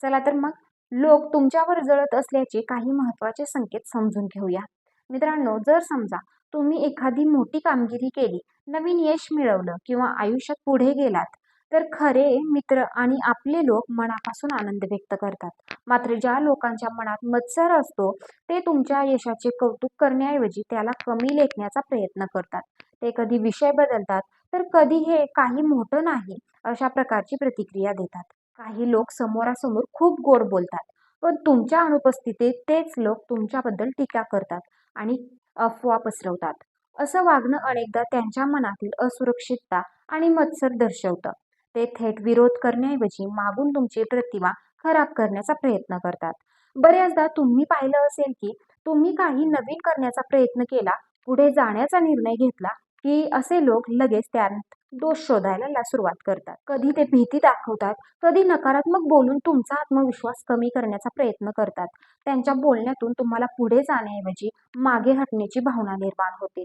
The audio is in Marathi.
चला तर मग लोक तुमच्यावर जळत असल्याचे काही महत्त्वाचे संकेत समजून घेऊया. मित्रांनो, जर समजा तुम्ही एखादी मोठी कामगिरी केली, नवीन यश मिळवलं किंवा आयुष्यात पुढे गेलात, तर खरे मित्र आणि आपले लोक मनापासून आनंद व्यक्त करतात. मात्र ज्या लोकांच्या मनात मत्सर असतो, ते तुमच्या यशाचे कौतुक करण्याऐवजी त्याला कमी लेखण्याचा प्रयत्न करतात. ते कधी विषय बदलतात, तर कधी हे काही मोठं नाही अशा प्रकारची प्रतिक्रिया देतात. काही लोक समोरासमोर खूप गोड बोलतात, पण तुमच्या अनुपस्थितीत तेच लोक तुमच्याबद्दल टीका करतात आणि अफवा पसरवतात. असं वागणं अनेकदा त्यांच्या मनातील असुरक्षितता आणि मत्सर दर्शवतं. ते थेट विरोध करण्याऐवजी मागून तुमची प्रतिमा खराब करण्याचा प्रयत्न करतात. बऱ्याचदा तुम्ही पाहिलं असेल की तुम्ही काही नवीन करण्याचा प्रयत्न केला, पुढे जाण्याचा निर्णय घेतला, की असे लोक लगेच त्यात दोष शोधायला सुरुवात करतात. कधी ते भीती दाखवतात, कधी नकारात्मक बोलून तुमचा आत्मविश्वास कमी करण्याचा प्रयत्न करतात. त्यांच्या बोलण्यातून तुम्हाला पुढे जाण्याऐवजी मागे हटण्याची भावना निर्माण होते.